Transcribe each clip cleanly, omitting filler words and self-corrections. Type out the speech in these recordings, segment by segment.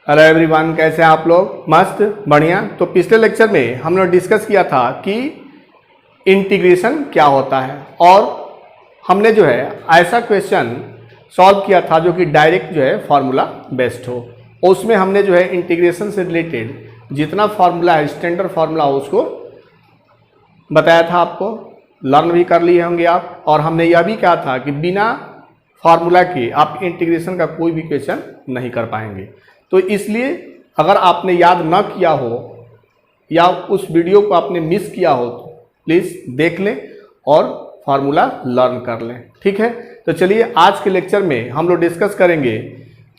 Hello everyone, कैसे हैं आप लोग? मस्त, बढ़िया। तो पिछले लेक्चर में हम लोग डिस्कस किया था कि इंटीग्रेशन क्या होता है और हमने जो है ऐसा क्वेश्चन सॉल्व किया था जो कि डायरेक्ट जो है फार्मूला बेस्ड हो। उसमें हमने जो है इंटीग्रेशन से रिलेटेड जितना फार्मूला है, स्टैंडर्ड फार्मूला हो, उसको बताया था। आपको लर्न भी कर लिए होंगे आप। और हमने यह भी कहा था कि बिना फार्मूला के आप इंटीग्रेशन का कोई भी क्वेश्चन नहीं कर पाएंगे। तो इसलिए अगर आपने याद न किया हो या उस वीडियो को आपने मिस किया हो तो प्लीज़ देख लें और फार्मूला लर्न कर लें। ठीक है, तो चलिए आज के लेक्चर में हम लोग डिस्कस करेंगे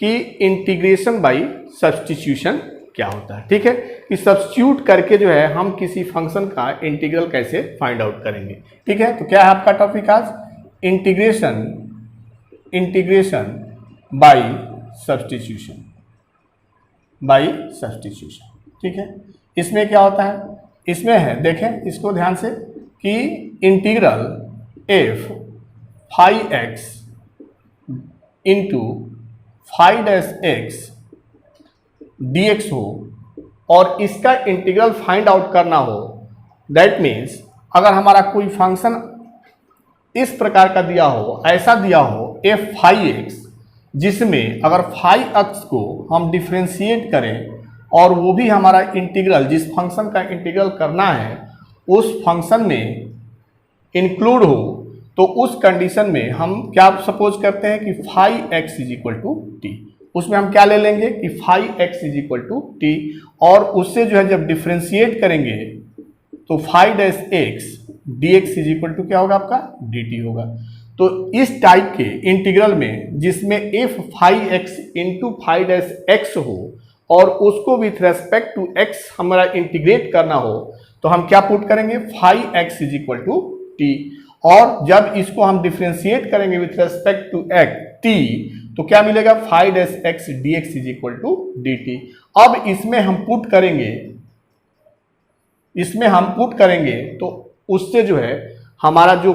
कि इंटीग्रेशन बाय सब्स्टिट्यूशन क्या होता है। ठीक है, कि सब्स्टिट्यूट करके जो है हम किसी फंक्शन का इंटीग्रल कैसे फाइंड आउट करेंगे। ठीक है, तो क्या है आपका टॉपिक आज? Integration by substitution. ठीक है, इसमें क्या होता है? इसमें है, देखें इसको ध्यान से, कि integral f phi x into phi dash x dx हो और इसका इंटीग्रल फाइंड आउट करना हो। दैट मीन्स अगर हमारा कोई फंक्शन इस प्रकार का दिया हो, ऐसा दिया हो f फाई एक्स, जिसमें अगर फाई एक्स को हम डिफ्रेंशिएट करें और वो भी हमारा इंटीग्रल, जिस फंक्शन का इंटीग्रल करना है उस फंक्शन में इंक्लूड हो, तो उस कंडीशन में हम क्या सपोज करते हैं कि phi x is equal to t. उसमें हम क्या ले लेंगे कि phi x is equal to t, और उससे जो है जब डिफ्रेंशिएट करेंगे तो phi dash x d x is equal to क्या होगा आपका? डी टी होगा। तो इस टाइप के इंटीग्रल में जिसमें f phi x into phi dash x हो और उसको विथ रेस्पेक्ट टू एक्स हमारा इंटीग्रेट करना हो, तो हम क्या पुट करेंगे? Phi x is equal to t. और जब इसको हम डिफ्रेंशिएट करेंगे with respect to x t, तो क्या मिलेगा? Phi dash x d x is equal to D t. अब इसमें हम पुट करेंगे तो उससे जो है हमारा जो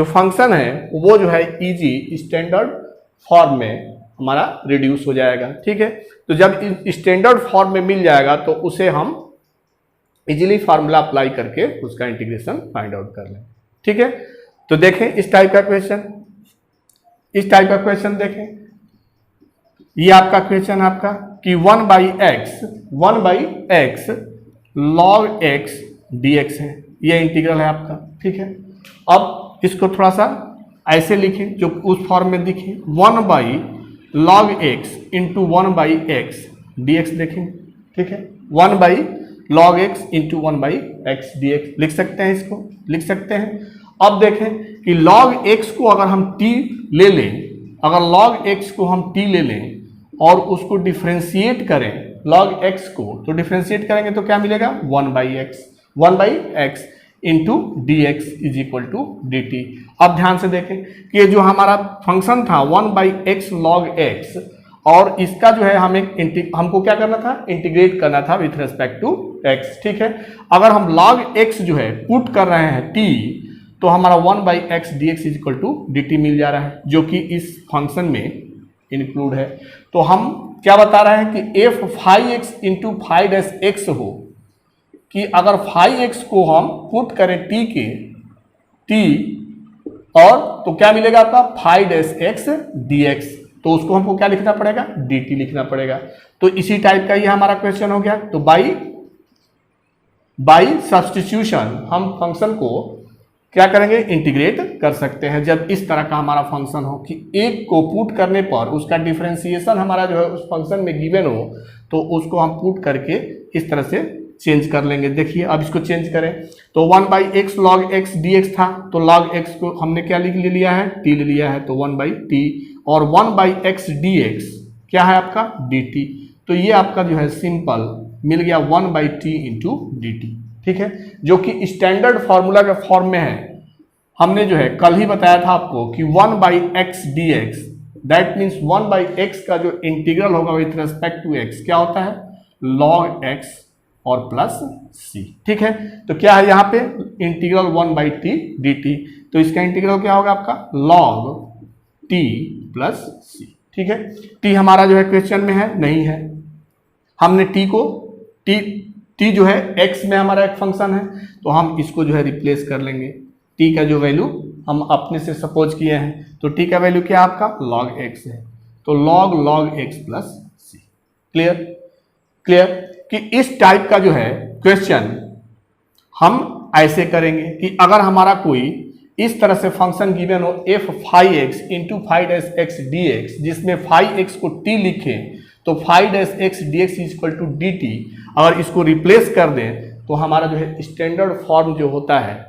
फंक्शन है वो जो है इजी स्टैंडर्ड फॉर्म में हमारा रिड्यूस हो जाएगा। ठीक है, तो जब स्टैंडर्ड फॉर्म में मिल जाएगा तो उसे हम इजीली फार्मूला अप्लाई करके उसका इंटीग्रेशन फाइंड आउट कर लें। ठीक है, तो देखें इस टाइप का क्वेश्चन देखें। ये आपका क्वेश्चन आपका कि 1/x log x dx है, ये इंटीग्रल है आपका। ठीक है, अब इसको थोड़ा सा ऐसे लिखें जो उस फॉर्म में दिखे, 1/log x into 1/x dx देखें। ठीक है, 1/log x into 1/x dx लिख सकते हैं, इसको लिख सकते हैं। अब देखें कि log x को अगर हम t ले लें, और उसको डिफ्रेंशिएट करें log x को, तो डिफ्रेंशिएट करेंगे तो क्या मिलेगा? 1/x into d x is equal to D t. अब ध्यान से देखें कि ये जो हमारा फंक्शन था 1/x log x, और इसका जो है हमको क्या करना था? इंटीग्रेट करना था विथ रेस्पेक्ट टू x। ठीक है, अगर हम log x जो है पुट कर रहे हैं t, तो हमारा 1/x dx is equal to D T मिल जा रहा है, जो कि इस फंक्शन में इंक्लूड है। तो हम क्या बता रहे हैं कि f phi x into phi dash x हो, कि अगर फाई एक्स को हम पुट करें t और तो क्या मिलेगा आपका? Phi dash x d x, तो उसको हमको क्या लिखना पड़ेगा? डी टी लिखना पड़ेगा। तो इसी टाइप का ये हमारा क्वेश्चन हो गया। तो बाई सब्स्टिट्यूशन हम फंक्शन को क्या करेंगे? इंटीग्रेट कर सकते हैं। जब इस तरह का हमारा फंक्शन हो कि एक को पुट करने पर उसका डिफरेंशिएशन हमारा जो है उस फंक्शन में गिवन हो, तो उसको हम पुट करके इस तरह से चेंज कर लेंगे। देखिए अब इसको चेंज करें तो 1/x log x dx था, तो log x को हमने क्या लिख लिया है? t ले लिया है, तो 1/t, और 1/x dx क्या है आपका? dt। तो ये आपका जो है सिंपल मिल गया 1/t इंटू डी टी। ठीक है, जो कि स्टैंडर्ड फार्मूला के फॉर्म में है। हमने जो है कल ही बताया था आपको कि 1/x dx, that means 1/x का जो इंटीग्रल होगा विथ रेस्पेक्ट टू x क्या होता है? log x और प्लस c। ठीक है, तो क्या है यहाँ पे? इंटीग्रल 1/t dt, तो इसका इंटीग्रल क्या होगा आपका? log t plus c। ठीक है। टी हमारा जो है क्वेश्चन में है नहीं है, हमने टी को टी जो है एक्स में हमारा एक फंक्शन है, तो हम इसको जो है रिप्लेस कर लेंगे। टी का जो वैल्यू हम अपने से सपोज किए हैं, तो टी का वैल्यू क्या आपका log x है, तो log x plus c. Clear clear कि इस टाइप का जो है क्वेश्चन हम ऐसे करेंगे कि अगर हमारा कोई इस तरह से फंक्शन गिवन हो f phi x into phi dash x d x, जिसमें फाई एक्स को t लिखें तो phi dash x d x is equal to D t, अगर इसको रिप्लेस कर दें तो हमारा जो है स्टैंडर्ड फॉर्म जो होता है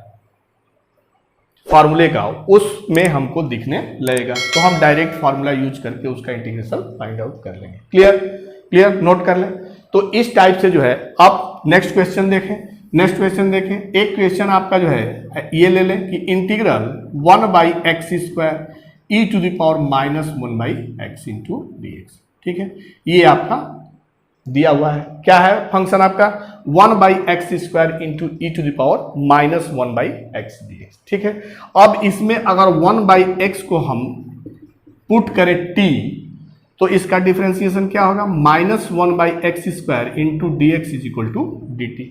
फार्मूले का, उसमें हमको दिखने लगेगा। तो हम डायरेक्ट फार्मूला यूज करके उसका इंटीग्रेशन फाइंड आउट कर लेंगे। क्लियर क्लियर, नोट कर लें। तो इस टाइप से जो है आप नेक्स्ट क्वेश्चन देखें। नेक्स्ट क्वेश्चन देखें, एक क्वेश्चन आपका जो है ये ले लें कि integral 1/x² e to the power -1/x into d x. ठीक है, ये आपका दिया हुआ है। क्या है फंक्शन आपका 1/x² into e to the power -1/x dx। ठीक है, अब इसमें अगर 1/x को हम पुट करें t, तो इसका डिफरेंशिएशन क्या होगा -1/x² into d x is equal to D t.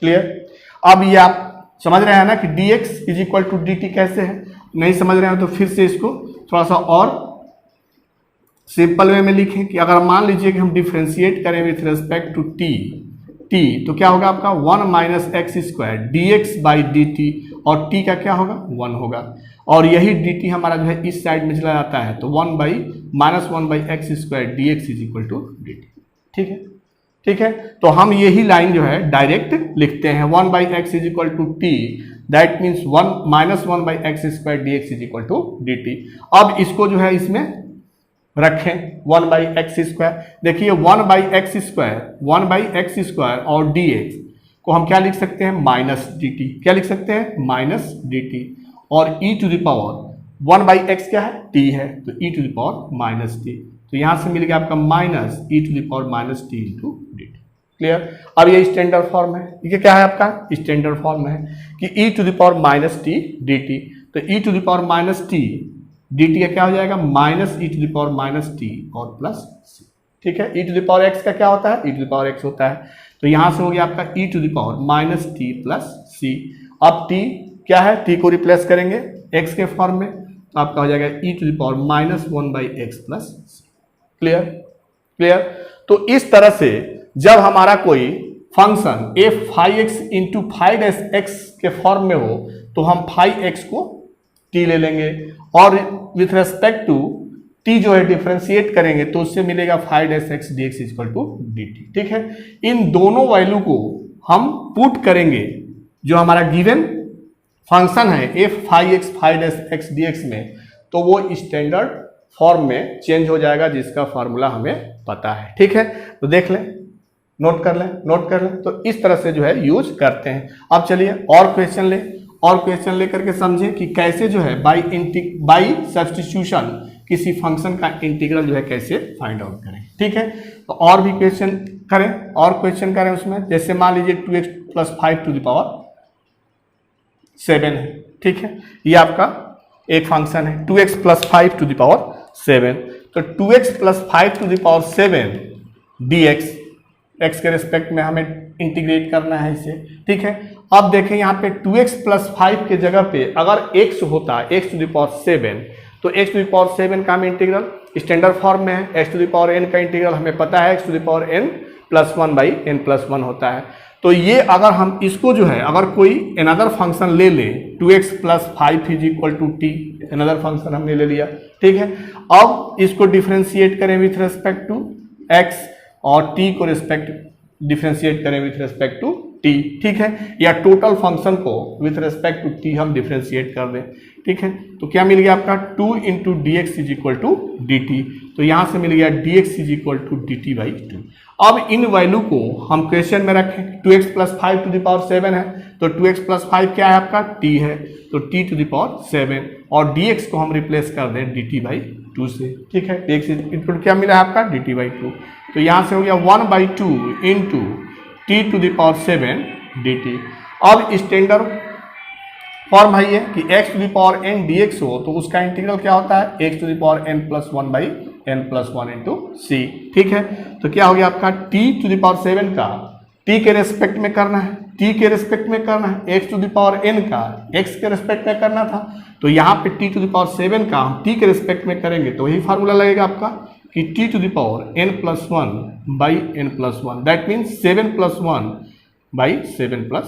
Clear, अब ये आप समझ रहे हैं ना कि dx is equal to D t कैसे है। नहीं समझ रहे हैं तो फिर से इसको थोड़ा सा और सिंपल वे में लिखें कि अगर मान लीजिए कि हम डिफ्रेंशिएट करें विथ रेस्पेक्ट टू t, तो क्या होगा आपका 1 - x² dx/dt, और t का क्या होगा 1 होगा, और यही dt हमारा जो है इस साइड में चला जाता है, तो 1/-1/x² dx is equal to dt। ठीक है ठीक है, तो हम यही लाइन जो है डायरेक्ट लिखते हैं 1/x is equal to t, that means 1 - 1/x² dx is equal to dt। अब इसको जो है इसमें रखें 1/x²। देखिए 1/x² और dx को हम क्या लिख सकते हैं -dt। क्या लिख सकते हैं -dt, और e to the power 1/x क्या है t है, तो e to the power -t, तो यहां से मिल गया आपका -e to the power -t into dt। Clear, अब ये स्टैंडर्ड फॉर्म है। ये क्या है आपका स्टैंडर्ड फॉर्म है कि e to the power -t dt, तो e to the power -t dt का क्या हो जाएगा -e to the power -t और प्लस c। ठीक है, e to the power x का क्या होता है e to the power x होता है, तो यहां से हो गया आपका e to the power -t plus c। अब t क्या है, t को रिप्लेस करेंगे x के फॉर्म में, तो आपका हो जाएगा e to the power -1/x plus c। Clear clear, तो इस तरह से जब हमारा कोई function f phi x into phi dash x के फॉर्म में हो, तो हम फाई एक्स को t ले लेंगे और विथ रेस्पेक्ट टू t जो है डिफरेंशिएट करेंगे, तो उससे मिलेगा phi dash x d x equal to D t. ठीक है, इन दोनों वैल्यू को हम पुट करेंगे जो हमारा गिवन फंक्शन है f phi x phi dash x d x में, तो वो स्टैंडर्ड फॉर्म में चेंज हो जाएगा, जिसका फार्मूला हमें पता है। ठीक है, तो देख लें, नोट कर लें। तो इस तरह से जो है यूज करते हैं। अब चलिए और क्वेश्चन लेकर के समझें कि कैसे जो है बाई सब्स्टिट्यूशन किसी फंक्शन का इंटीग्रल जो है कैसे फाइंड आउट करें। ठीक है, तो और भी क्वेश्चन करें उसमें, जैसे मान लीजिए 2x + 5 टू द पावर 7 है। ठीक है, ये आपका एक फंक्शन है 2x + 5 टू द पावर 7, तो 2x + 5 to the power 7 dx, x के रिस्पेक्ट में हमें इंटीग्रेट करना है इसे। ठीक है, अब देखें यहाँ पे 2x + 5 के जगह पे अगर x होता x टू द पावर 7, तो x टू द पावर 7 का हम इंटीग्रल स्टैंडर्ड फॉर्म में है, x to the power n का इंटीग्रल हमें पता है x to the power n + 1/n+1 होता है। तो ये अगर हम इसको जो है अगर कोई अनदर फंक्शन ले ले 2x + 5 is equal to t, another function हमने ले लिया। ठीक है, अब इसको डिफ्रेंशिएट करें विथ रेस्पेक्ट टू x और t को डिफ्रेंशिएट करें विथ रेस्पेक्ट टू t। ठीक है, या टोटल फंक्शन को विथ रेस्पेक्ट टू t हम डिफ्रेंशिएट कर दें। ठीक है, तो क्या मिल गया आपका 2 into d x is equal to D t, तो यहाँ से मिल गया dx is equal to D t by 2। अब इन वैल्यू को हम क्वेश्चन में रखें, 2x + 5 टू द पावर 7 है, तो 2x + 5 क्या है आपका t है, तो t टू द पावर 7, और dx को हम रिप्लेस कर दें dt बाई 2 से। ठीक है, dx इक्वल क्या मिला है आपका dt बाई 2, तो यहाँ से हो गया 1/2 into t to the power 7 dt। अब स्टैंडर्ड फॉर्म है ये कि x to the power n dx हो, तो उसका इंटीग्रल क्या होता है x to the power n + 1/n n+1 into C. ठीक है, तो क्या हो गया आपका t⁻7 का t के रेस्पेक्ट में करना है, t के रेस्पेक्ट में करना है, x⁻n का x के रेस्पेक्ट में करना था, तो यहाँ पे t⁻7 का हम t के रेस्पेक्ट में करेंगे तो वही फार्मूला लगेगा आपका कि t⁻n+1 by n+1, that means 7+1 by 7+1।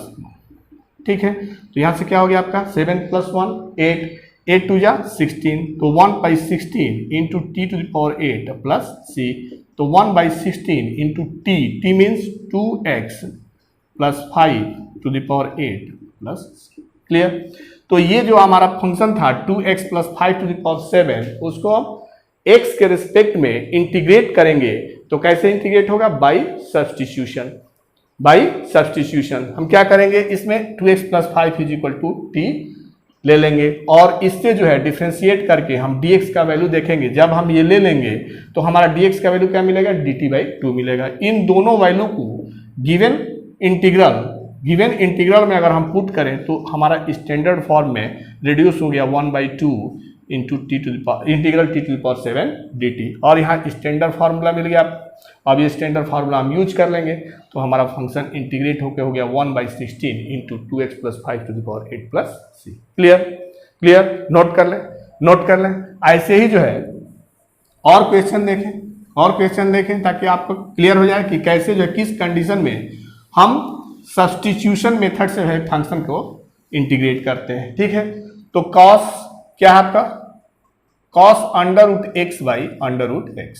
ठीक है, तो यहाँ से क्या हो गया आपका 7+1 8, 8 टू जा 16, तो 1/16 इंटू t⁸ प्लस c, तो 1/16 into t means 2x plus 5⁸ plus c। Clear, तो ये जो हमारा फंक्शन था 2x प्लस 5⁷, उसको हम x के रिस्पेक्ट में इंटीग्रेट करेंगे, तो कैसे इंटीग्रेट होगा, बाई सब्सटीट्यूशन। बाई सब्सटीट्यूशन हम क्या करेंगे, इसमें 2x प्लस 5 = t ले लेंगे और इससे जो है डिफ्रेंशिएट करके हम dx का वैल्यू देखेंगे। जब हम ये ले लेंगे तो हमारा dx का वैल्यू क्या मिलेगा, dt/2 मिलेगा। इन दोनों वैल्यू को गिवन इंटीग्रल में अगर हम पुट करें तो हमारा स्टैंडर्ड फॉर्म में रिड्यूस हो गया 1/2 इंटू इंटीग्रल t⁷ dt, और यहाँ स्टैंडर्ड फार्मूला मिल गया। अब ये स्टैंडर्ड फार्मूला हम यूज कर लेंगे तो हमारा फंक्शन इंटीग्रेट होकर हो गया 1/16 into 2x plus 5⁸ plus c। Clear, note कर लें। ऐसे ही जो है और क्वेश्चन देखें ताकि आपको क्लियर हो जाए कि कैसे जो है किस कंडीशन में हम सब्स्टिट्यूशन मेथड से है फंक्शन को इंटीग्रेट करते हैं। ठीक है, तो कॉस क्या है आपका, कॉस √x बाई √x।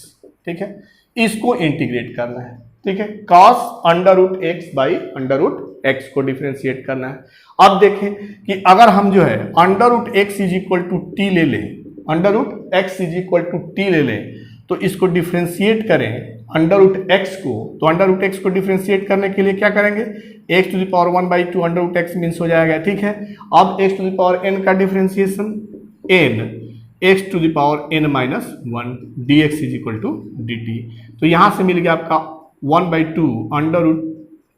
ठीक है, इसको इंटीग्रेट करना है। ठीक है, cos √x बाई √x को डिफरेंशिएट करना है। अब देखें कि अगर हम जो है √x = t ले लें, √x = t ले लें, तो इसको डिफरेंशिएट करें √x को, तो √x को डिफरेंशिएट करने के लिए क्या करेंगे, x⁻1/2 √x मीन्स हो जाएगा। ठीक है, अब x⁻n का differentiation n, x⁻n-1 dx dt, तो यहां से मिल गया आपका 1/2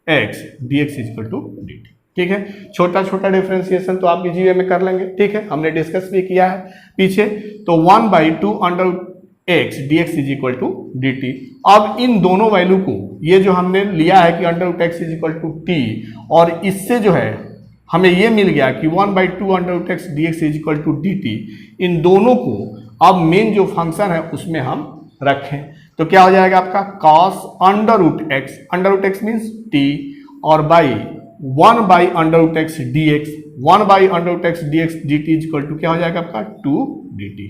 √x dx dt। ठीक है, छोटा डिफरेंशिएशन तो आप जीवे में कर लेंगे। ठीक है, हमने डिस्कस भी किया है पीछे, तो 1/2 √x dx dt। अब इन दोनों वैल्यू को, ये जो हमने लिया है कि √x t, और इससे जो है हमें ये मिल गया कि 1/2 √x dx dt, इन दोनों को अब मेन जो फंक्शन है उसमें हम रखें तो क्या हो जाएगा आपका cos √x मीन्स t, और by 1/√x dx, 1/√x dx dt क्या हो जाएगा आपका 2 dt।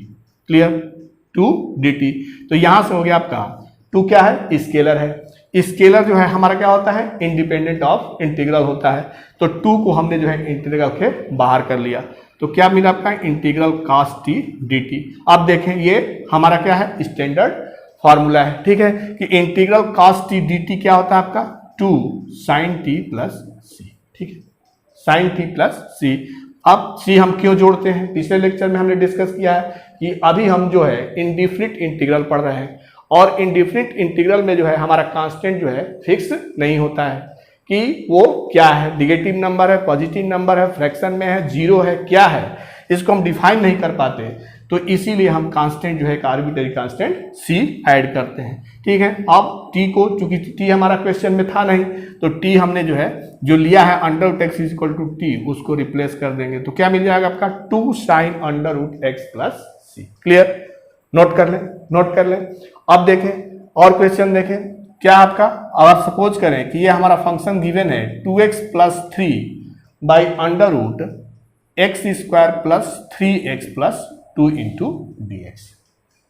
Clear, 2 dt। तो यहां से हो गया आपका 2 क्या है, स्केलर है। स्केलर जो है हमारा क्या होता है, इंडिपेंडेंट ऑफ इंटीग्रल होता है, तो 2 को हमने जो है इंटीग्रल के बाहर कर लिया, तो क्या मिला आपका इंटीग्रल cos t dt। अब देखें ये हमारा क्या है, स्टैंडर्ड फॉर्मूला है। ठीक है, कि इंटीग्रल cos t dt क्या होता है आपका 2 sin t प्लस c। ठीक है, sin t प्लस c। अब c हम क्यों जोड़ते हैं, पिछले लेक्चर में हमने डिस्कस किया है कि अभी हम जो है इनडिफिनिट इंटीग्रल पढ़ रहे हैं, और इनडिफिनिट इंटीग्रल में जो है हमारा कांस्टेंट जो है फिक्स नहीं होता है कि वो क्या है, नेगेटिव नंबर है, पॉजिटिव नंबर है, फ्रैक्शन में है, जीरो है, क्या है, इसको हम डिफाइन नहीं कर पाते, तो इसीलिए हम कांस्टेंट जो है एक आर्बिट्ररी कांस्टेंट c ऐड करते हैं। ठीक है, अब t को, चूंकि t हमारा क्वेश्चन में था नहीं, तो t हमने जो है जो लिया है √x = t, उसको रिप्लेस कर देंगे, तो क्या मिल जाएगा आपका 2 sin √x plus c। Clear, note कर लें। अब देखें और क्वेश्चन देखें, क्या आपका, अगर सपोज करें कि ये हमारा फंक्शन गिवन है 2x plus 3 by √x² plus 3x plus 2 into dx।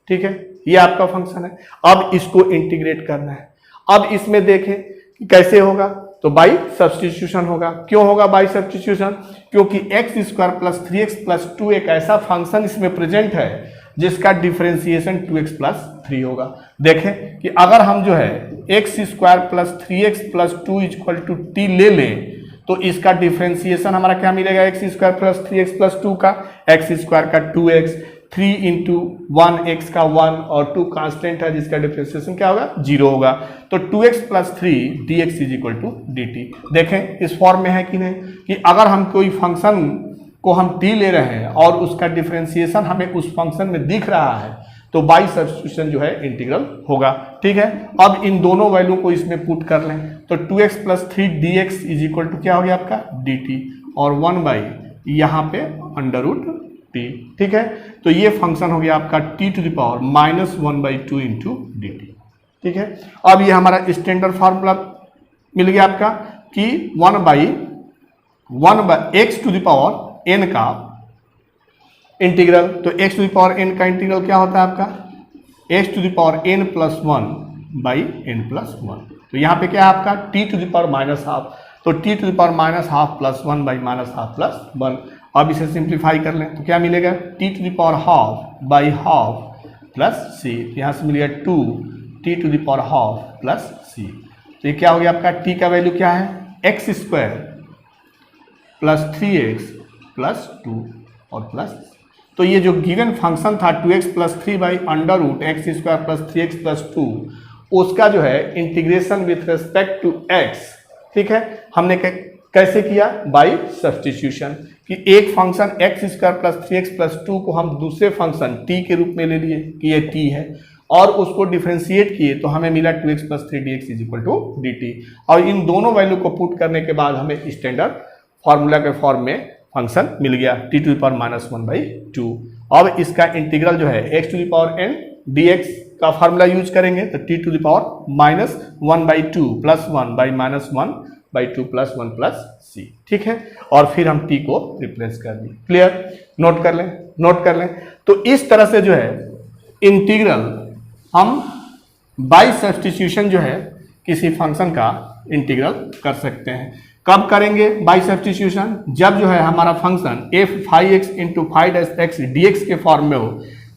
ठीक है, ये आपका फंक्शन है। अब इसको इंटीग्रेट करना है। अब इसमें देखें कि कैसे होगा, तो बाई सब्स्टिट्यूशन होगा। क्यों होगा बाई सब्स्टिट्यूशन, क्योंकि x² प्लस 3x प्लस 2 एक ऐसा फंक्शन इसमें प्रेजेंट है जिसका डिफरेंशिएशन 2x प्लस 3 होगा। देखें कि अगर हम जो है x² plus 3x plus 2 = t ले लें, तो इसका डिफरेंशिएशन हमारा क्या मिलेगा, x² प्लस 3x प्लस 2 का, x² का 2x, 3 इंटू 1 x का 1 और 2 कांस्टेंट है जिसका डिफरेंशिएशन क्या होगा, 0 होगा, तो 2x प्लस 3 dx dt। देखें इस फॉर्म में है कि नहीं, कि अगर हम कोई फंक्शन को हम t ले रहे हैं और उसका डिफरेंशिएशन हमें उस फंक्शन में दिख रहा है, तो बाई सब्स्टिट्यूशन जो है इंटीग्रल होगा। ठीक है, अब इन दोनों वैल्यू को इसमें पुट कर लें तो 2x plus 3 dx is equal to क्या हो गया आपका dt और 1 बाई यहाँ पे अंडर रूट t। ठीक है, तो ये फंक्शन हो गया आपका t to the power -1/2 into dt। ठीक है, अब ये हमारा स्टैंडर्ड फार्मूला मिल गया आपका कि 1 by x to the power n का इंटीग्रल। तो x to the power n का इंटीग्रल क्या होता है आपका x to the power n plus 1 by n plus 1। तो यहाँ पे क्या है आपका t to the power minus half, तो t to the power minus half plus 1 by minus half plus 1। अब इसे सिंप्लीफाई कर लें तो क्या मिलेगा t to the power half by half plus c। यहाँ से मिलेगा 2 t to the power half plus c। तो ये क्या हो गया आपका t का वैल्यू क्या है x square plus 3x plus 2 और प्लस। तो ये जो गिवन फंक्शन था 2x plus 3 by under root x square plus 3x plus 2, उसका जो है integration with respect to x। ठीक है, हमने कैसे किया बाई सब्स्टिट्यूशन कि एक function x square plus 3x plus 2 को हम दूसरे फंक्शन t के रूप में ले लिए कि ये t है और उसको डिफ्रेंशिएट किए तो हमें मिला 2x plus 3 dx is equal to dt। और इन दोनों वैल्यू को पुट करने के बाद हमें स्टैंडर्ड फार्मूला के फॉर्म में फंक्शन मिल गया t टू द पावर -1/2। अब इसका इंटीग्रल जो है x to the power n dx का फार्मूला यूज करेंगे तो t to the power -1/2 plus 1 by -1/2 plus 1 plus c। ठीक है, और फिर हम t को रिप्लेस कर दें। क्लियर, नोट कर लें। तो इस तरह से जो है इंटीग्रल हम बाई सब्स्टिट्यूशन जो है किसी फंक्शन का इंटीग्रल कर सकते हैं। कब करेंगे बाई सब्स्टिट्यूशन जब जो है हमारा function f phi x into phi dash x d x के फॉर्म में हो।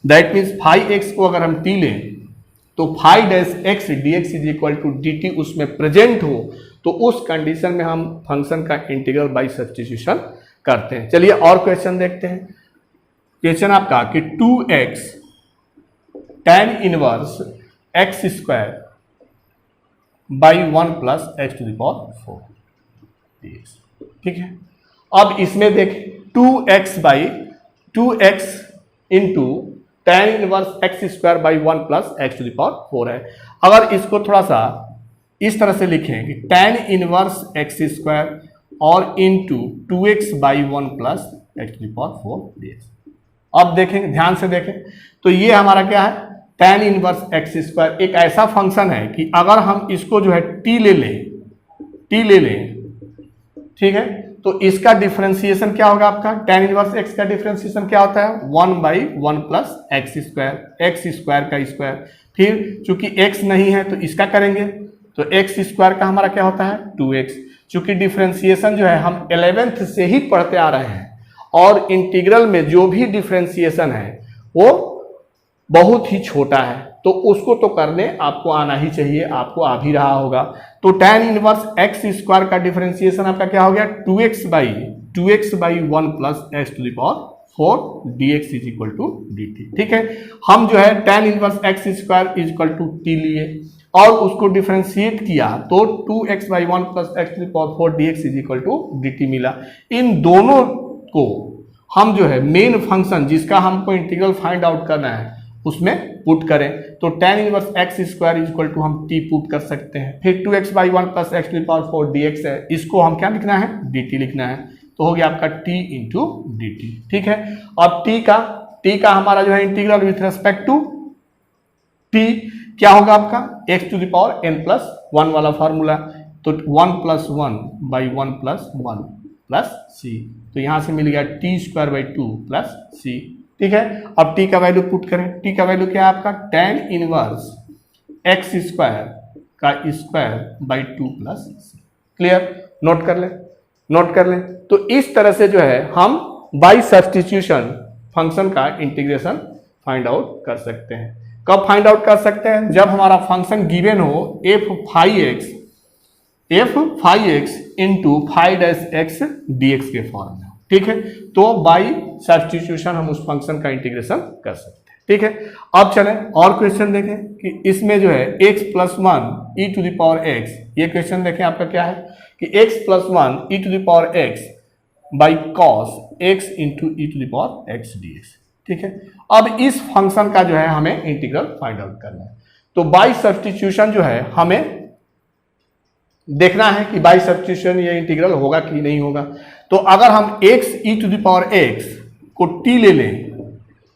दैट मीन्स फाई एक्स को अगर हम t लें तो phi dash x d x is equal to D t उसमें प्रेजेंट हो, तो उस कंडीशन में हम फंक्शन का इंटीग्रल बाई सब्स्टिट्यूशन करते हैं। चलिए और क्वेश्चन देखते हैं। क्वेश्चन आपका कि 2x tan inverse x square by 1 plus x to the power 4 dx। ठीक है, अब इसमें देखें 2x by 2x into tan inverse x square by 1 plus x to the power 4 है। अगर इसको थोड़ा सा इस तरह से लिखें कि tan इनवर्स एक्स स्क्वायर और into 2x by 1 plus x to the power 4 dx। अब देखें, ध्यान से देखें, तो ये हमारा क्या है tan इनवर्स एक्स स्क्वायर एक ऐसा फंक्शन है कि अगर हम इसको जो है t ले लें, ठीक है, तो इसका डिफरेंशिएशन क्या होगा आपका tan इनवर्स x का डिफरेंशिएशन क्या होता है 1 बाई 1 प्लस एक्स स्क्वायर का स्क्वायर। फिर चूंकि x नहीं है तो इसका करेंगे तो एक्स स्क्वायर का हमारा क्या होता है 2x। चूंकि डिफरेंशिएशन जो है हम 11th से ही पढ़ते आ रहे हैं और इंटीग्रल में जो भी डिफरेंशिएशन है वो बहुत ही छोटा है, तो उसको तो करने आपको आना ही चाहिए, आपको आ भी रहा होगा। तो tan इनवर्स एक्स स्क्वायर का डिफरेंशिएशन आपका क्या हो गया 2x by 1 plus x to the power 4 dx is equal to dt। ठीक है, हम जो है tan inverse x square is equal to t लिए और उसको डिफरेंशिएट किया तो 2x by 1 plus x to the power 4 dx is equal to dt मिला। इन दोनों को हम जो है मेन फंक्शन जिसका हमको इंटीग्रल फाइंड आउट करना है उसमें पुट करें तो tan inverse x square is equal to हम t पुट कर सकते हैं। फिर 2x by 1 plus x to the power 4 dx है, इसको हम क्या लिखना है dt लिखना है, तो हो गया आपका t इंटू dt। ठीक है, अब t का हमारा जो है integral with respect to t क्या होगा आपका x to the power n plus 1 वाला फार्मूला, तो 1 plus 1 by 1 plus 1 plus c, तो यहाँ से मिल गया t square by 2 plus c। ठीक है, अब t का वैल्यू पुट करें, t का वैल्यू क्या है आपका tan इनवर्स एक्स स्क्वायर का square by 2 plus c। Clear, note कर लें। तो इस तरह से जो है हम बाई सब्स्टिट्यूशन फंक्शन का इंटीग्रेशन फाइंड आउट कर सकते हैं। कब फाइंड आउट कर सकते हैं जब हमारा फंक्शन गिवन हो f phi x into phi dash x dx के फॉर्म में। ठीक है, तो बाई सब्स्टिट्यूशन हम उस फंक्शन का इंटीग्रेशन कर सकते हैं। ठीक है, अब चलें और क्वेश्चन देखें कि इसमें जो है x plus 1 e to the power x, ये क्वेश्चन देखें आपका क्या है कि x plus 1 e to the power x by cos x into e to the power x dx। ठीक है। अब इस फंक्शन का जो है हमें इंटीग्रल फाइंड आउट करना है। तो बाय सब्स्टिट्यूशन जो है हमें देखना है कि बाय सब्स्टिट्यूशन ये इंटीग्रल होगा कि नहीं होगा। तो अगर हम x e to the power x को t ले लें,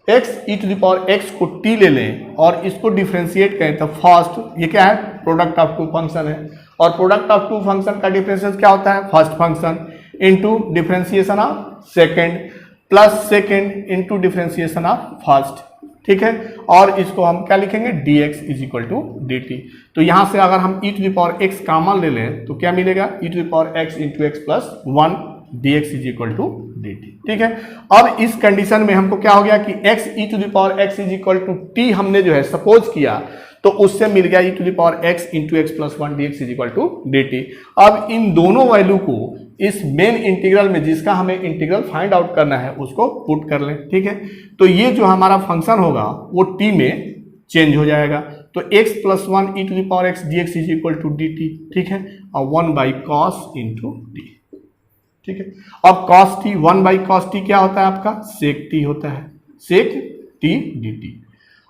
x e to the power x को t ले लें और इसको डिफरेंशिएट करें, तो फर्स्ट ये क्या है, प्रोडक्ट ऑफ टू फंक्शन है, और प्रोडक्ट ऑफ टू फंक्शन का डिफरेंशियल क्या होता है, first function into differentiation of second plus second into differentiation of first, ठीक है। और इसको हम क्या लिखेंगे, dx is equal to dt। तो यहां से अगर हम e to the power x common ले लें तो क्या मिलेगा, e to the power x into x plus 1 dx is equal to dt, ठीक है। अब इस कंडीशन में हमको क्या हो गया कि x e to the power x is equal to t हमने जो है सपोज किया, तो उससे मिल गया e to the power x into x plus 1 dx is equal to dt। अब इन दोनों वैल्यू को इस मेन इंटीग्रल में जिसका हमें इंटीग्रल फाइंड आउट करना है उसको पुट कर लें, ठीक है। तो ये जो हमारा फंक्शन होगा वो t में चेंज हो जाएगा, तो x plus 1 e to the power x dx is equal to dt, ठीक है, और 1 बाई कॉस इंटू टी, ठीक है। अब cos t 1 by cos T क्या होता है आपका, सेक t होता है, सेक t dt।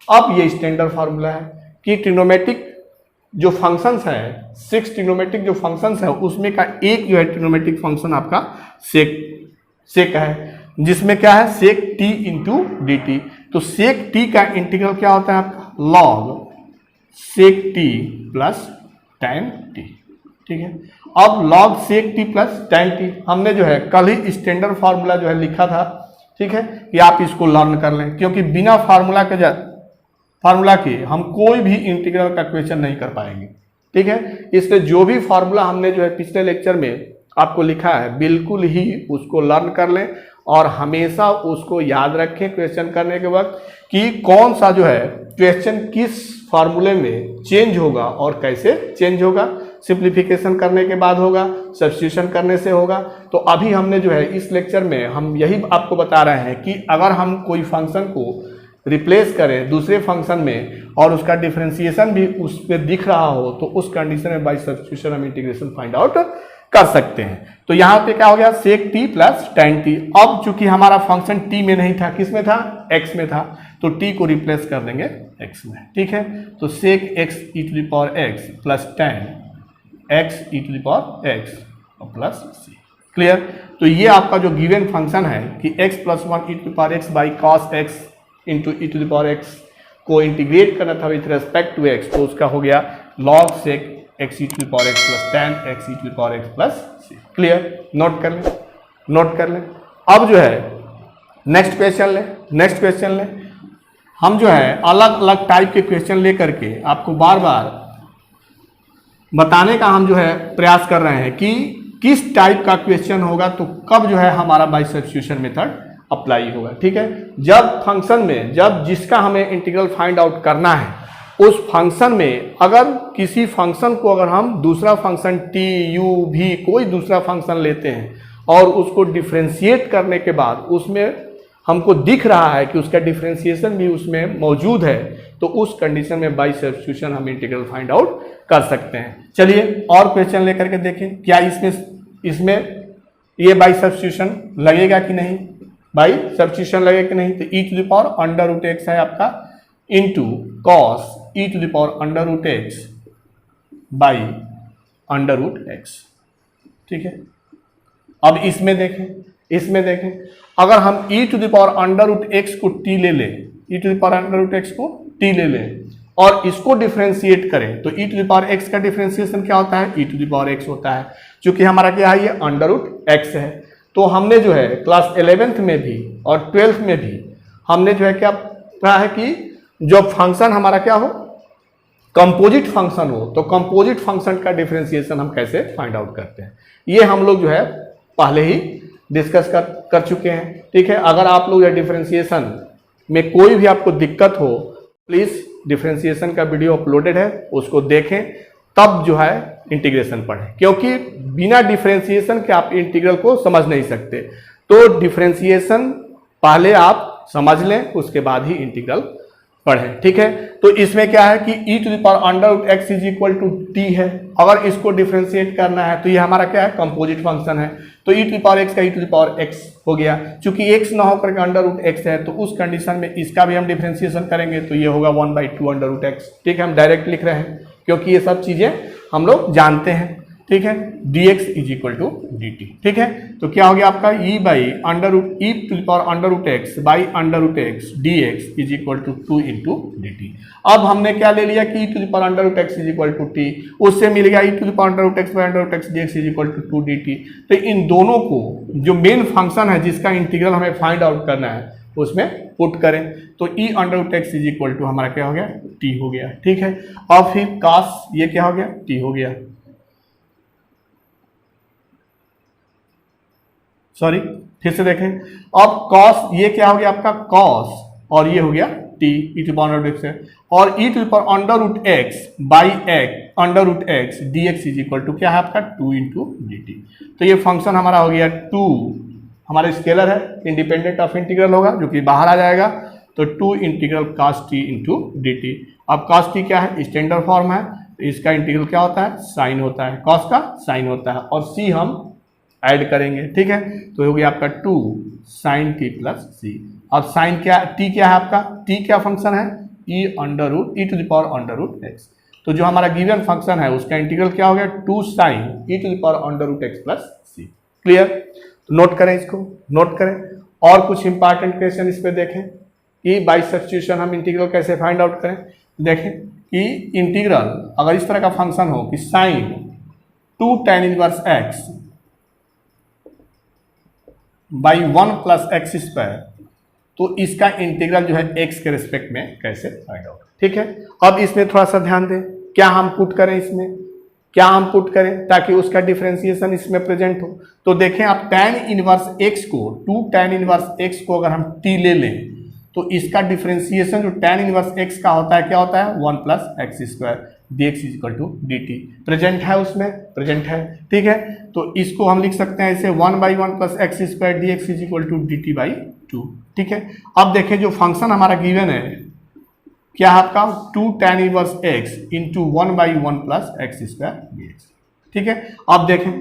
अब ये स्टैंडर्ड फार्मूला है कि ट्रिग्नोमेट्रिक जो फंक्शंस है, 6 ट्रिग्नोमेट्रिक जो फंक्शंस है उसमें का एक जो है ट्रिग्नोमेट्रिक फंक्शन आपका सेक है, जिसमें क्या है sec t into d t. तो सेक t का इंटीग्रल क्या होता है आपका, log sec t plus tan t, ठीक है। अब log sec t plus tan t हमने जो है कल ही स्टैंडर्ड फार्मूला जो है लिखा था, ठीक है, कि आप इसको लर्न कर लें, क्योंकि बिना फार्मूला के हम कोई भी इंटीग्रल का क्वेश्चन नहीं कर पाएंगे, ठीक है। इसलिए जो भी फार्मूला हमने जो है पिछले लेक्चर में आपको लिखा है बिल्कुल ही उसको लर्न कर लें और हमेशा उसको याद रखें क्वेश्चन करने के वक्त कि कौन सा जो है क्वेश्चन किस फार्मूले में चेंज होगा और कैसे चेंज होगा, सिंप्लीफिकेशन करने के बाद होगा, सब्स्टिट्यूशन करने से होगा। तो अभी हमने जो है इस लेक्चर में हम यही आपको बता रहे हैं कि अगर हम कोई फंक्शन को रिप्लेस करें दूसरे फंक्शन में और उसका डिफरेंशिएशन भी उस पर दिख रहा हो, तो उस कंडीशन में बाय सब्स्टिट्यूशन हम इंटीग्रेशन फाइंड आउट कर सकते हैं। तो यहाँ पे क्या हो गया, सेक t प्लस tan t। अब चूंकि हमारा फंक्शन t में नहीं था, किस में था, x में था, तो t को रिप्लेस कर देंगे x में, ठीक है। तो sec x e to the power x plus tan x e to the power x और प्लस c, क्लियर। तो ये आपका जो गिवन फंक्शन है कि x plus 1 e to the power x by cos x into e to the power x को integrate करना था विथ रेस्पेक्ट टू x, तो उसका हो गया log sec x e to the power x plus tan x e to the power x plus c, clear. Note कर लें, note कर लें। अब जो है नेक्स्ट क्वेश्चन लें। हम जो है अलग अलग टाइप के क्वेश्चन लेकर के आपको बार बार बताने का हम जो है प्रयास कर रहे हैं कि किस टाइप का क्वेश्चन होगा, तो कब जो है हमारा बाय सब्स्टिट्यूशन मेथड अप्लाई होगा, ठीक है। जब फंक्शन में जब जिसका हमें इंटीग्रल फाइंड आउट करना है उस फंक्शन में अगर किसी फंक्शन को अगर हम दूसरा फंक्शन t u v कोई दूसरा फंक्शन लेते हैं और उसको डिफरेंशिएट करने के बाद उसमें हमको दिख रहा है कि उसका डिफरेंशिएशन भी उसमें मौजूद है, तो उस कंडीशन में बाय सब्स्टिट्यूशन हम इंटीग्रल फाइंड आउट कर सकते हैं। चलिए और क्वेश्चन लेकर के देखें क्या इसमें ये बाय सब्स्टिट्यूशन लगेगा कि नहीं, बाई सब्स्टिट्यूशन लगेगा कि नहीं। तो e to the power under root x है आपका into cos e to the power under root x by under root x, ठीक है। अब इसमें देखें अगर हम e to the power under root x को t ले लें, e to the power under root x को t ले लें और इसको डिफरेंशिएट करें, तो e to the power x का डिफरेंशिएशन क्या होता है, e to the power x होता है। चूंकि हमारा क्या है, ये अंडर रूट x है, तो हमने जो है क्लास 11th में भी और 12th में भी हमने जो है क्या कहा है कि जब फंक्शन हमारा क्या हो, कंपोजिट फंक्शन हो, तो कंपोजिट फंक्शन का डिफरेंशिएशन हम कैसे फाइंड आउट करते हैं, ये हम लोग जो है पहले ही डिस्कस कर चुके हैं, ठीक है। अगर आप लोग डिफरेंशिएशन में कोई भी आपको दिक्कत हो, प्लीज डिफरेंशिएशन का वीडियो अपलोडेड है उसको देखें, तब जो है इंटीग्रेशन पढ़ें, क्योंकि बिना डिफरेंशिएशन के आप इंटीग्रल को समझ नहीं सकते। तो डिफरेंशिएशन पहले आप समझ लें, उसके बाद ही इंटीग्रल पढ़े, ठीक है। तो इसमें क्या है कि e to the power under root x is equal to t है। अगर इसको डिफ्रेंशिएट करना है तो ये हमारा क्या है, कंपोजिट फंक्शन है। तो e to the power x का e to the power x हो गया। चूंकि x ना होकर के अंडर रूट एक्स है तो उस कंडीशन में इसका भी हम डिफ्रेंशिएशन करेंगे तो ये होगा 1/2 अंडर रूट एक्स, ठीक है। हम डायरेक्ट लिख रहे हैं क्योंकि ये सब चीजें हम लोग जानते हैं, ठीक है। dx is equal to dt, ठीक है। तो क्या हो गया आपका e by under root e to the power under root x by under root x dx is equal to 2 into dt। अब हमने क्या ले लिया कि e to the power under root x is equal to t, उससे मिल गया e to the power under root x by under root x dx is equal to 2 dt। तो इन दोनों को जो मेन फंक्शन है जिसका इंटीग्रल हमें फाइंड आउट करना है उसमें पुट करें तो e under root x is equal to हमारा क्या हो गया, t हो गया, ठीक है। और फिर cos ये क्या हो गया, t हो गया, सॉरी फिर से देखें। अब cos ये क्या हो गया आपका cos और ये हो गया t e to power under है और e to power under root x by x under root x dx is equal to क्या है आपका 2 इंटू dt। तो ये फंक्शन हमारा हो गया 2, हमारा स्केलर है, इंडिपेंडेंट ऑफ इंटीग्रल होगा जो कि बाहर आ जाएगा। तो 2 integral cos t into dt। अब cos t क्या है, स्टैंडर्ड फॉर्म है, तो इसका इंटीग्रल क्या होता है, साइन होता है, cos का साइन होता है और c हम ऐड करेंगे, ठीक है। तो हो गया आपका 2 sin t प्लस सी। अब साइन क्या, t क्या है आपका, t क्या फंक्शन है, e under root e to the power under root x. तो जो हमारा गिवन फंक्शन है उसका इंटीग्रल क्या हो गया 2 sin e to the power under root x plus c. क्लियर, तो नोट करें, इसको नोट करें। और कुछ इंपॉर्टेंट क्वेश्चन इस पे देखें कि बाई सब्स्टिट्यूशन हम इंटीग्रल कैसे फाइंड आउट करें। देखें कि इंटीग्रल अगर इस तरह का फंक्शन हो कि sine 2 tan inverse x by 1 plus x square, तो इसका इंटीग्रल जो है x के रिस्पेक्ट में कैसे फाइंड आउट, ठीक है। अब इसमें थोड़ा सा ध्यान दें, क्या हम पुट करें इसमें, क्या हम पुट करें ताकि उसका डिफरेंशिएशन इसमें प्रेजेंट हो। तो देखें आप tan इनवर्स x को 2 tan इनवर्स x को अगर हम t ले लें तो इसका डिफरेंशिएशन जो tan इनवर्स x का होता है क्या होता है 1 plus x square dx is equal to dt। Present है उसमें, प्रेजेंट है, ठीक है। तो इसको हम लिख सकते हैं इसे 1/1 plus x square dx is equal to dt by 2, ठीक है। अब देखें जो फंक्शन हमारा गिवन है क्या है आपका 2 tan inverse x into 1/1 plus x square dx, ठीक है। अब देखें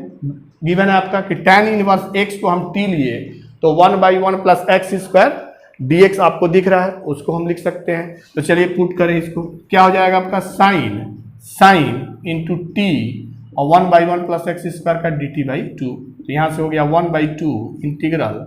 गिवन है आपका कि tan इनवर्स x को हम t लिए तो 1/1 प्लस एक्स स्क्वायर dx आपको दिख रहा है, उसको हम लिख सकते हैं। तो चलिए पुट करें इसको, क्या हो जाएगा आपका साइन इंटू टी और 1/1 प्लस एक्स स्क्वायर का dt बाई 2। तो यहाँ से हो गया 1/2 integral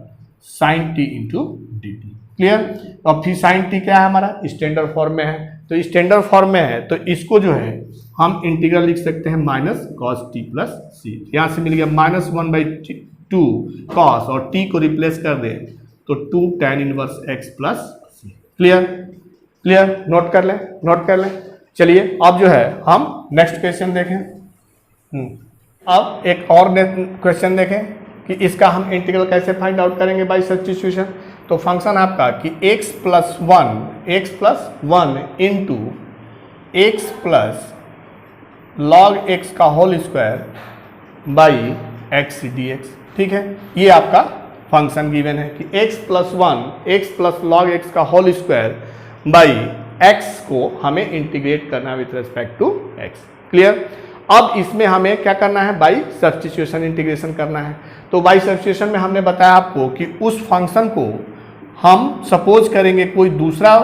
sine t into dt। Clear. अब फिर साइन टी क्या है हमारा स्टैंडर्ड फॉर्म में है, तो स्टैंडर्ड फॉर्म में है तो इसको जो है हम इंटीग्रल लिख सकते हैं माइनस कॉस टी प्लस सी। यहाँ से मिल गया -1/2 कॉस और टी को रिप्लेस कर दें तो 2 tan inverse x plus c. Clear, clear, note कर लें, नोट कर लें। चलिए अब जो है हम नेक्स्ट क्वेश्चन देखें। अब एक और क्वेश्चन देखें कि इसका हम इंटीग्रल कैसे फाइंड आउट करेंगे बाय सब्स्टिट्यूशन। तो फंक्शन आपका कि x plus 1 into x plus log x का whole square by x dx, ठीक है। ये आपका फंक्शन गिवन है कि x plus 1 x plus log x का होल स्क्वायर बाई x को हमें इंटीग्रेट करना है with respect to x। Clear. अब इसमें हमें क्या करना है, बाई सब्स्टिट्यूशन इंटीग्रेशन करना है। तो बाई सब्स्टिट्यूशन में हमने बताया आपको कि उस फंक्शन को हम सपोज करेंगे कोई दूसरा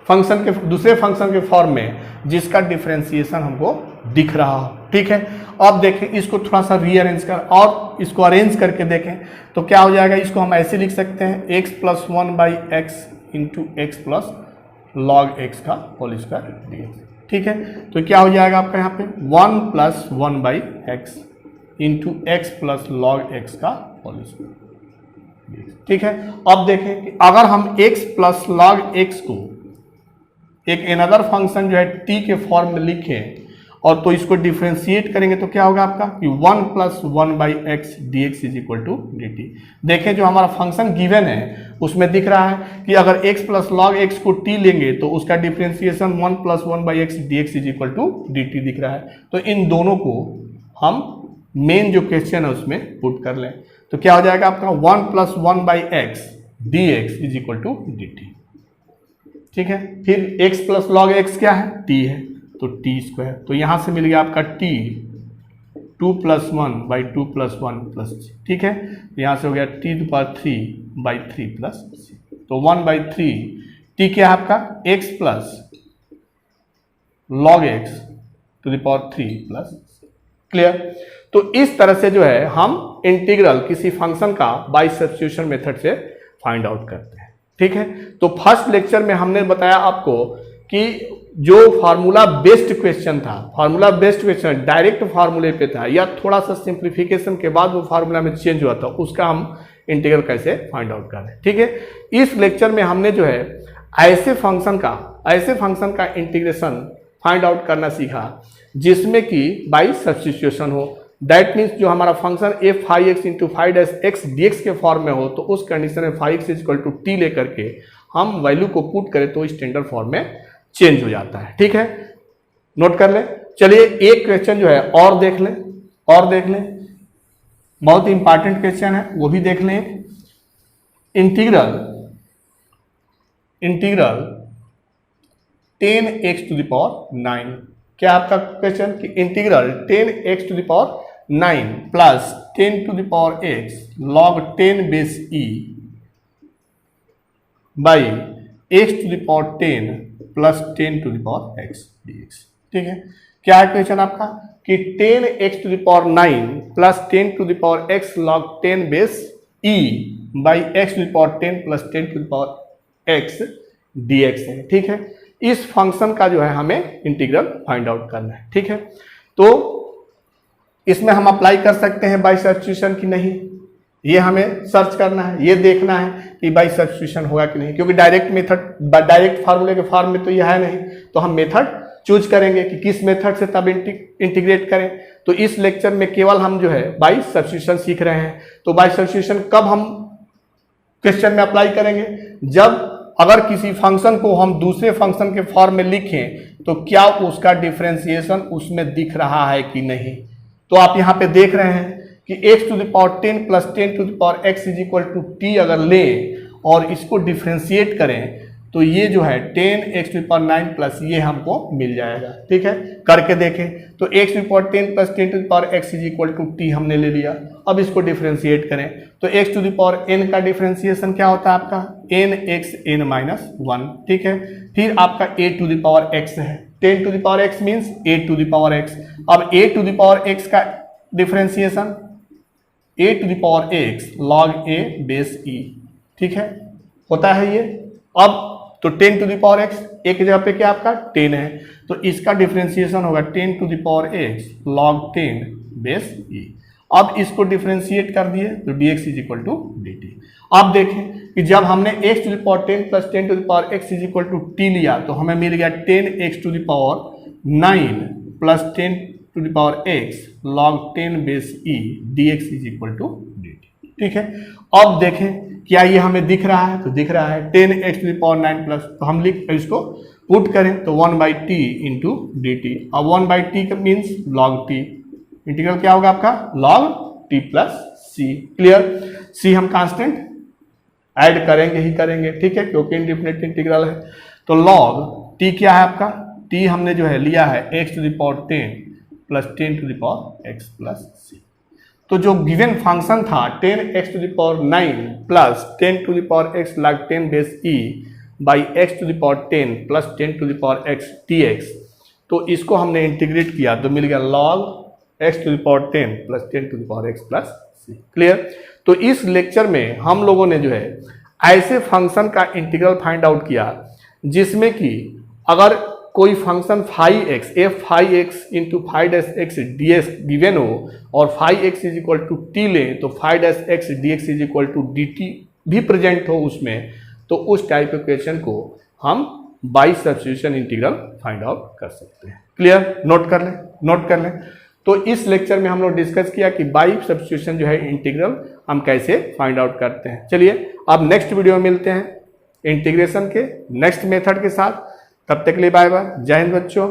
फंक्शन के दूसरे फंक्शन के फॉर्म में जिसका डिफरेंशिएशन हमको दिख रहा हो, ठीक है। अब देखें इसको थोड़ा सा रीअरेंज कर और इसको अरेंज करके देखें तो क्या हो जाएगा, इसको हम ऐसे लिख सकते हैं x plus 1/x into x plus log x का होल स्क्वायर dx, ठीक है। तो क्या हो जाएगा आपका यहाँ पे 1 plus 1/x into x plus log x का होल स्क्वायर, ठीक है। अब देखें कि अगर हम x प्लस लॉग एक्स को एक अनदर फंक्शन जो है t के फॉर्म में लिखें और तो इसको डिफ्रेंशिएट करेंगे तो क्या होगा आपका कि 1 plus 1/x dx is equal to dt। देखें जो हमारा फंक्शन गिवन है उसमें दिख रहा है कि अगर x प्लस लॉग x को t लेंगे तो उसका differentiation 1 plus 1/x dx is equal to dt दिख रहा है। तो इन दोनों को हम मेन जो क्वेश्चन है उसमें पुट कर लें तो क्या हो जाएगा आपका 1 plus 1/x dx is equal to dt। ठीक है। फिर x प्लस लॉग एक्स क्या है, t है, तो टी स्क्वायर, तो यहां से मिल गया आपका t 2+1/2+1+3, ठीक है। यहां से हो गया t⁻3/3+c, तो 1/3 t क्या है आपका x plus log x to the power 3+, clear. तो इस तरह से जो है हम इंटीग्रल किसी फंक्शन का बाय सब्स्टिट्यूशन मेथड से फाइंड आउट करते हैं, ठीक है। तो फर्स्ट लेक्चर में हमने बताया आपको कि जो फार्मूला बेस्ड क्वेश्चन था, फार्मूला बेस्ड क्वेश्चन डायरेक्ट फार्मूले पे था या थोड़ा सा सिंप्लीफिकेशन के बाद वो फार्मूला में चेंज हुआ था, उसका हम इंटीग्रल कैसे फाइंड आउट कर रहे हैं, ठीक है। इस लेक्चर में हमने जो है ऐसे फंक्शन का इंटीग्रेशन फाइंड आउट करना सीखा जिसमें कि बाई सब्स्टिट्यूशन हो। दैट मीन्स जो हमारा function f phi x into phi dash x d x के फॉर्म में हो, तो उस कंडीशन में phi x equal to t लेकर के हम वैल्यू को पुट करें तो स्टैंडर्ड फॉर्म में चेंज हो जाता है, ठीक है। नोट कर लें। चलिए एक क्वेश्चन जो है और देख लें, बहुत इंपॉर्टेंट क्वेश्चन है, वो भी देख लें। Integral 10x to the power 9, क्या आपका क्वेश्चन कि integral 10x to the power 9 plus 10 to the power x log 10 base e by x to the power 10 plus 10 to the power x dx, ठीक है। क्या है क्वेश्चन आपका कि 10x to the power 9 plus 10 to the power x log 10 base e by x to the power 10 plus 10 to the power x dx है, ठीक है। इस फंक्शन का जो है हमें इंटीग्रल फाइंड आउट करना है, ठीक है। तो इसमें हम अप्लाई कर सकते हैं बाई सब्स्टिट्यूशन की नहीं, ये हमें सर्च करना है, ये देखना है कि बाई सब्स्टिट्यूशन होगा कि नहीं, क्योंकि डायरेक्ट फार्मूले के फॉर्म में तो यह है नहीं, तो हम मेथड चूज करेंगे कि किस मेथड से तब इंटीग्रेट करें। तो इस लेक्चर में केवल हम जो है बाई सब्स्टिट्यूशन सीख रहे हैं। तो बाई सब्स्टिट्यूशन कब हम क्वेश्चन में अप्लाई करेंगे, जब अगर किसी फंक्शन को हम दूसरे फंक्शन के फॉर्म में लिखें तो क्या उसका डिफरेंशिएशन उसमें दिख रहा है कि नहीं। तो आप यहाँ पे देख रहे हैं कि x to the power 10 plus 10 to the power x is equal to t अगर लें और इसको डिफ्रेंशिएट करें तो ये जो है 10x to the power 9 plus ये हमको मिल जाएगा, ठीक है। करके देखें तो x to the power 10 plus 10 to the power x is equal to t हमने ले लिया। अब इसको डिफ्रेंशिएट करें तो x to the power n का डिफ्रेंशिएशन क्या होता है आपका nx n माइनस 1, ठीक है। फिर आपका a to the power x है, 10 to the power x means a to the power x। अब a to the power x का differentiation a to the power x log a base e, ठीक है, होता है ये। अब तो 10 टू द पावर x एक जगह पे क्या आपका 10 है, तो इसका डिफरेंशिएशन होगा 10 to the power x log 10 base e। अब इसको डिफरेंशिएट कर दिए तो dx is equal to dt। अब देखें कि जब हमने x to the power 10 plus 10 to the power x is equal to t लिया तो हमें मिल गया 10x to the power 9 plus 10 to the power x log 10 base e dx is equal to dt, ठीक है। अब देखें क्या ये हमें दिख रहा है, तो दिख रहा है 10x to the power 9 plus, तो हम इसको पुट करें तो 1/t इंटू डी टी। अब 1/t का मीन्स log t, इंटीग्रल क्या होगा आपका log t plus c, clear. c हम कांस्टेंट ऐड करेंगे ही करेंगे, ठीक है, क्योंकि इंडिफिनिट इंटीग्रल है। तो log t क्या है आपका, t हमने जो है लिया है x to the power 10 plus 10 to the power x plus c। तो जो गिवन फंक्शन था 10x to the power 9 plus 10 to the power x log 10 base e by x to the power 10 plus 10 to the power x dx, तो इसको हमने integrate किया तो मिल गया log x to the power 10 plus 10 to the power x plus c, clear. तो इस lecture में हम लोगों ने जो है ऐसे फंक्शन का इंटीग्रल फाइंड आउट किया जिसमें कि अगर कोई function phi x f phi x into phi dash x d x given हो और phi x is equal to t लें तो phi dash x d x is equal to D t भी प्रेजेंट हो उसमें, तो उस टाइप के क्वेश्चन को हम by substitution integral find out कर सकते हैं, क्लियर। नोट कर लें। तो इस लेक्चर में हम लोग डिस्कस किया कि बाई सब्स्टिट्यूशन जो है इंटीग्रल हम कैसे फाइंड आउट करते हैं। चलिए अब नेक्स्ट वीडियो में मिलते हैं इंटीग्रेशन के नेक्स्ट मेथड के साथ, तब तक के लिए बाय बाय, जय हिंद बच्चों।